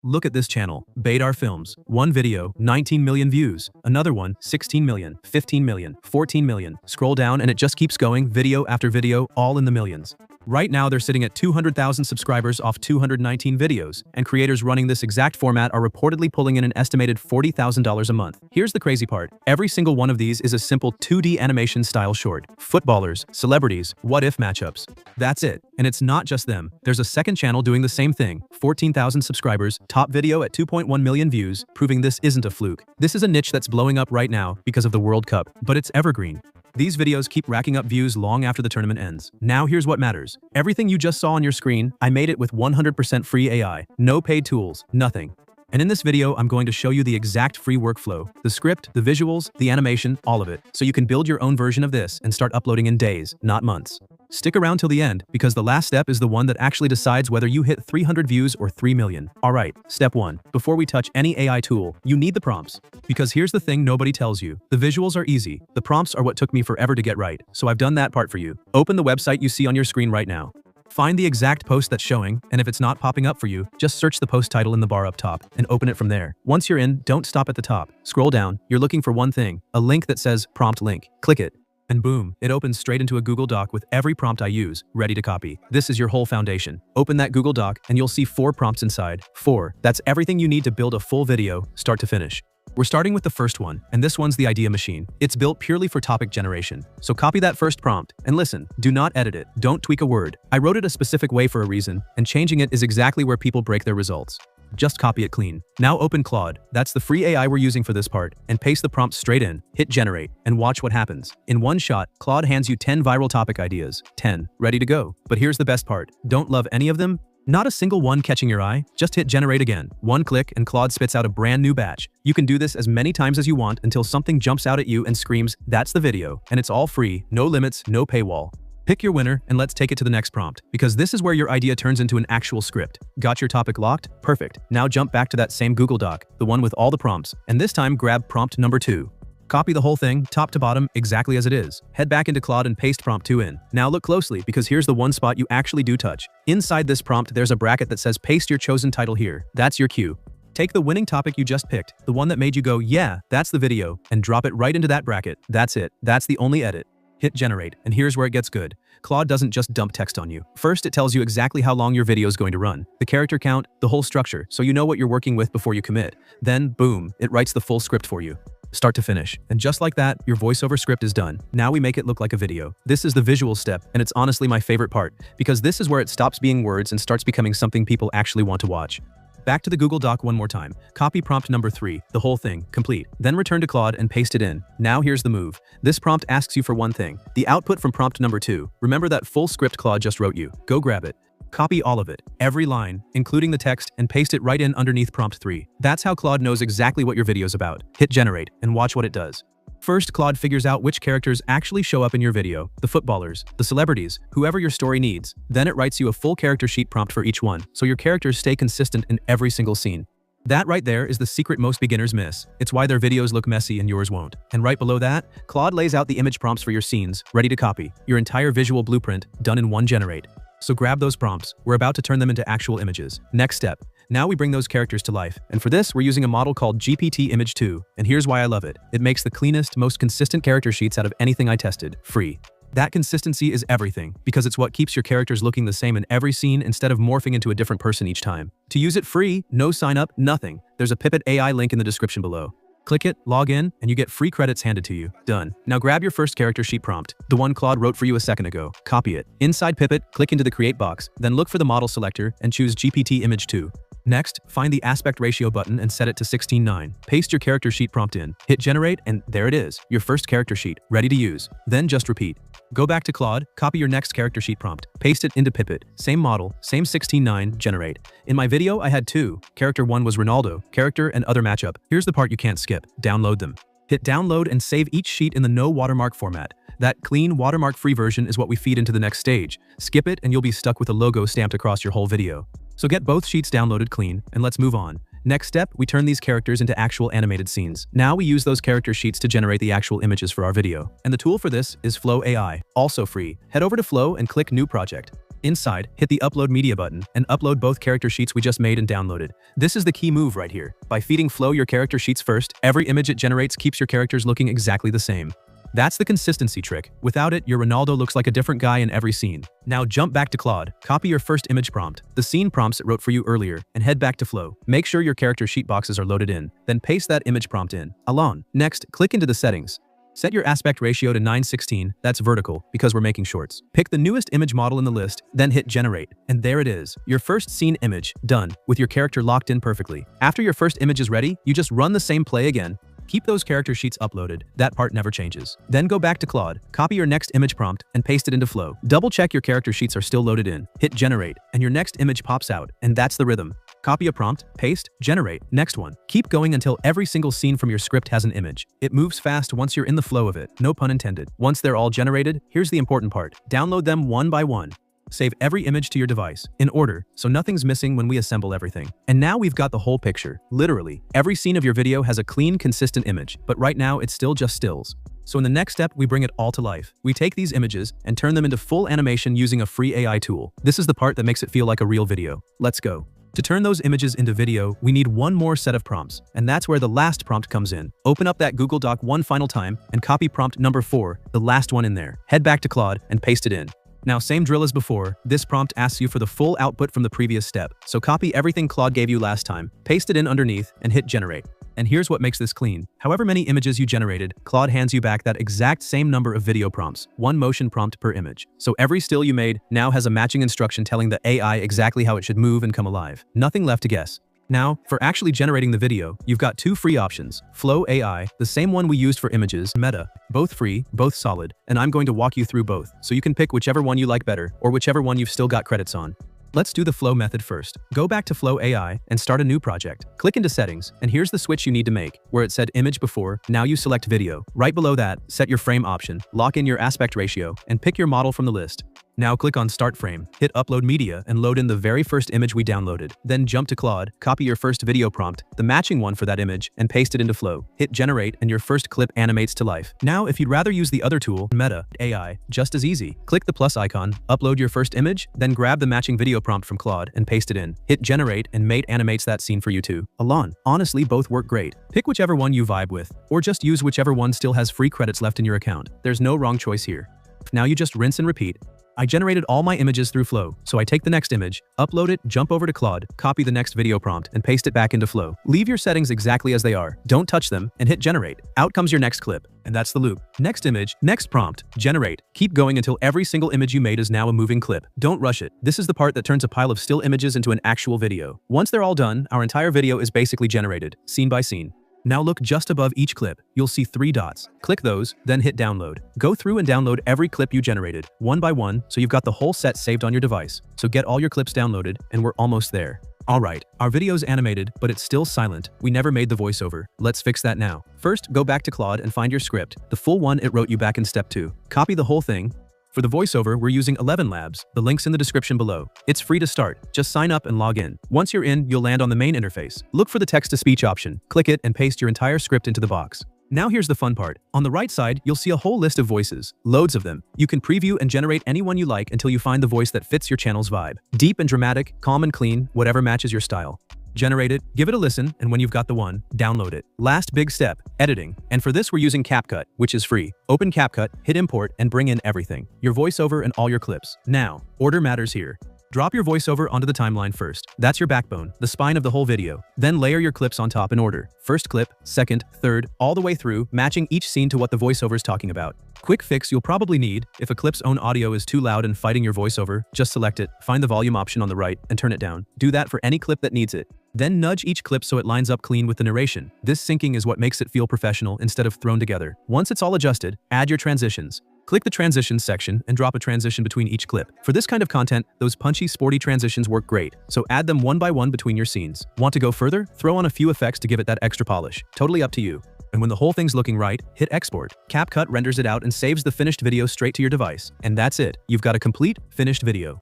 Look at this channel, Badar Films. One video, 19 million views. Another one, 16 million, 15 million, 14 million. Scroll down and it just keeps going, video after video, all in the millions. Right now they're sitting at 200,000 subscribers off 219 videos, and creators running this exact format are reportedly pulling in an estimated $40,000 a month. Here's the crazy part. Every single one of these is a simple 2D animation style short. Footballers, celebrities, what-if matchups. That's it. And it's not just them. There's a second channel doing the same thing. 14,000 subscribers, top video at 2.1 million views, proving this isn't a fluke. This is a niche that's blowing up right now because of the World Cup, but it's evergreen. These videos keep racking up views long after the tournament ends. Now here's what matters. Everything you just saw on your screen, I made it with 100% free AI. No paid tools, nothing. And in this video, I'm going to show you the exact free workflow, the script, the visuals, the animation, all of it, so you can build your own version of this and start uploading in days, not months. Stick around till the end, because the last step is the one that actually decides whether you hit 300 views or 3 million. Alright, step 1. Before we touch any AI tool, you need the prompts. Because here's the thing nobody tells you. The visuals are easy. The prompts are what took me forever to get right, so I've done that part for you. Open the website you see on your screen right now. Find the exact post that's showing, and if it's not popping up for you, just search the post title in the bar up top and open it from there. Once you're in, don't stop at the top. Scroll down. You're looking for one thing, a link that says prompt link. Click it. And boom, it opens straight into a Google Doc with every prompt I use, ready to copy. This is your whole foundation. Open that Google Doc and you'll see 4 prompts inside. 4. That's everything you need to build a full video, start to finish. We're starting with the first one, and this one's the idea machine. It's built purely for topic generation. So copy that first prompt, and listen, do not edit it. Don't tweak a word. I wrote it a specific way for a reason, and changing it is exactly where people break their results. Just copy it clean. Now open Claude, that's the free AI we're using for this part, and paste the prompt straight in, hit generate, and watch what happens. In one shot, Claude hands you 10 viral topic ideas. 10. Ready to go. But here's the best part. Don't love any of them? Not a single one catching your eye? Just hit generate again. One click and Claude spits out a brand new batch. You can do this as many times as you want until something jumps out at you and screams, that's the video. And it's all free, no limits, no paywall. Pick your winner and let's take it to the next prompt, because this is where your idea turns into an actual script. Got your topic locked? Perfect. Now jump back to that same Google Doc, the one with all the prompts, and this time grab prompt number 2. Copy the whole thing, top to bottom, exactly as it is. Head back into Claude and paste prompt 2 in. Now look closely, because here's the one spot you actually do touch. Inside this prompt, there's a bracket that says paste your chosen title here. That's your cue. Take the winning topic you just picked, the one that made you go, yeah, that's the video, and drop it right into that bracket. That's it. That's the only edit. Hit generate, and here's where it gets good. Claude doesn't just dump text on you. First, it tells you exactly how long your video is going to run, the character count, the whole structure, so you know what you're working with before you commit. Then, boom, it writes the full script for you. Start to finish. And just like that, your voiceover script is done. Now we make it look like a video. This is the visual step, and it's honestly my favorite part, because this is where it stops being words and starts becoming something people actually want to watch. Back to the Google Doc one more time. Copy prompt number 3, the whole thing, complete. Then return to Claude and paste it in. Now here's the move. This prompt asks you for one thing, the output from prompt number 2. Remember that full script Claude just wrote you. Go grab it. Copy all of it, every line, including the text, and paste it right in underneath prompt 3. That's how Claude knows exactly what your video's about. Hit generate, and watch what it does. First, Claude figures out which characters actually show up in your video, the footballers, the celebrities, whoever your story needs. Then it writes you a full character sheet prompt for each one, so your characters stay consistent in every single scene. That right there is the secret most beginners miss. It's why their videos look messy and yours won't. And right below that, Claude lays out the image prompts for your scenes, ready to copy. Your entire visual blueprint, done in one generate. So grab those prompts. We're about to turn them into actual images. Next step. Now we bring those characters to life, and for this, we're using a model called GPT Image 2, and here's why I love it. It makes the cleanest, most consistent character sheets out of anything I tested, free. That consistency is everything, because it's what keeps your characters looking the same in every scene instead of morphing into a different person each time. To use it free, no sign up, nothing. There's a Pipit AI link in the description below. Click it, log in, and you get free credits handed to you. Done. Now grab your first character sheet prompt, the one Claude wrote for you a second ago. Copy it. Inside Pipit, click into the Create box, then look for the model selector and choose GPT Image 2. Next, find the aspect ratio button and set it to 16:9. Paste your character sheet prompt in, hit generate, and there it is, your first character sheet, ready to use. Then just repeat. Go back to Claude, copy your next character sheet prompt, paste it into Pipit, same model, same 16:9, generate. In my video, I had 2. Character 1 was Ronaldo, character and other matchup. Here's the part you can't skip, download them. Hit download and save each sheet in the no watermark format. That clean, watermark-free version is what we feed into the next stage. Skip it and you'll be stuck with a logo stamped across your whole video. So get both sheets downloaded clean, and let's move on. Next step, we turn these characters into actual animated scenes. Now we use those character sheets to generate the actual images for our video. And the tool for this is Flow AI, also free. Head over to Flow and click New Project. Inside, hit the Upload Media button and upload both character sheets we just made and downloaded. This is the key move right here. By feeding Flow your character sheets first, every image it generates keeps your characters looking exactly the same. That's the consistency trick. Without it, your Ronaldo looks like a different guy in every scene. Now jump back to Claude, copy your first image prompt, the scene prompts it wrote for you earlier, and head back to Flow. Make sure your character sheet boxes are loaded in, then paste that image prompt in. Alon. Next, click into the settings. Set your aspect ratio to 9:16, that's vertical, because we're making shorts. Pick the newest image model in the list, then hit generate. And there it is, your first scene image, done, with your character locked in perfectly. After your first image is ready, you just run the same play again. Keep those character sheets uploaded, that part never changes. Then go back to Claude, copy your next image prompt, and paste it into Flow. Double check your character sheets are still loaded in, hit generate, and your next image pops out, and that's the rhythm. Copy a prompt, paste, generate, next one. Keep going until every single scene from your script has an image. It moves fast once you're in the flow of it, no pun intended. Once they're all generated, here's the important part. Download them one by one. Save every image to your device, in order, so nothing's missing when we assemble everything. And now we've got the whole picture. Literally, every scene of your video has a clean, consistent image, but right now it's still just stills. So in the next step, we bring it all to life. We take these images and turn them into full animation using a free AI tool. This is the part that makes it feel like a real video. Let's go. To turn those images into video, we need one more set of prompts, and that's where the last prompt comes in. Open up that Google Doc one final time and copy prompt number 4, the last one in there. Head back to Claude and paste it in. Now, same drill as before, this prompt asks you for the full output from the previous step, so copy everything Claude gave you last time, paste it in underneath, and hit generate. And here's what makes this clean. However many images you generated, Claude hands you back that exact same number of video prompts, one motion prompt per image. So every still you made now has a matching instruction telling the AI exactly how it should move and come alive. Nothing left to guess. Now, for actually generating the video, you've got two free options. Flow AI, the same one we used for images, Meta, both free, both solid, and I'm going to walk you through both, so you can pick whichever one you like better, or whichever one you've still got credits on. Let's do the Flow method first. Go back to Flow AI and start a new project. Click into Settings, and here's the switch you need to make. Where it said Image before, now you select Video. Right below that, set your frame option, lock in your aspect ratio, and pick your model from the list. Now click on Start Frame, hit Upload Media, and load in the very first image we downloaded. Then jump to Claude, copy your first video prompt, the matching one for that image, and paste it into Flow. Hit Generate, and your first clip animates to life. Now, if you'd rather use the other tool, Meta AI, just as easy. Click the plus icon, upload your first image, then grab the matching video prompt from Claude and paste it in. Hit Generate, and Mate animates that scene for you too. Alon. Honestly, both work great. Pick whichever one you vibe with, or just use whichever one still has free credits left in your account. There's no wrong choice here. Now you just rinse and repeat. I generated all my images through Flow, so I take the next image, upload it, jump over to Claude, copy the next video prompt, and paste it back into Flow. Leave your settings exactly as they are, don't touch them, and hit Generate. Out comes your next clip, and that's the loop. Next image, next prompt, generate. Keep going until every single image you made is now a moving clip. Don't rush it. This is the part that turns a pile of still images into an actual video. Once they're all done, our entire video is basically generated, scene by scene. Now look just above each clip. You'll see 3 dots. Click those, then hit download. Go through and download every clip you generated, one by one, so you've got the whole set saved on your device. So get all your clips downloaded, and we're almost there. Alright, our video's animated, but it's still silent. We never made the voiceover. Let's fix that now. First, go back to Claude and find your script, the full one it wrote you back in step 2. Copy the whole thing. For the voiceover, we're using 11 Labs, the link's in the description below. It's free to start, just sign up and log in. Once you're in, you'll land on the main interface. Look for the text-to-speech option, click it and paste your entire script into the box. Now here's the fun part. On the right side, you'll see a whole list of voices, loads of them. You can preview and generate any one you like until you find the voice that fits your channel's vibe. Deep and dramatic, calm and clean, whatever matches your style. Generate it, give it a listen, and when you've got the one, download it. Last big step, editing. And for this we're using CapCut, which is free. Open CapCut, hit import, and bring in everything. Your voiceover and all your clips. Now, order matters here. Drop your voiceover onto the timeline first. That's your backbone, the spine of the whole video. Then layer your clips on top in order. First clip, second, third, all the way through, matching each scene to what the voiceover is talking about. Quick fix you'll probably need: if a clip's own audio is too loud and fighting your voiceover, just select it, find the volume option on the right, and turn it down. Do that for any clip that needs it. Then nudge each clip so it lines up clean with the narration. This syncing is what makes it feel professional instead of thrown together. Once it's all adjusted, add your transitions. Click the transitions section and drop a transition between each clip. For this kind of content, those punchy, sporty transitions work great, so add them one by one between your scenes. Want to go further? Throw on a few effects to give it that extra polish. Totally up to you. And when the whole thing's looking right, hit export. CapCut renders it out and saves the finished video straight to your device. And that's it. You've got a complete, finished video.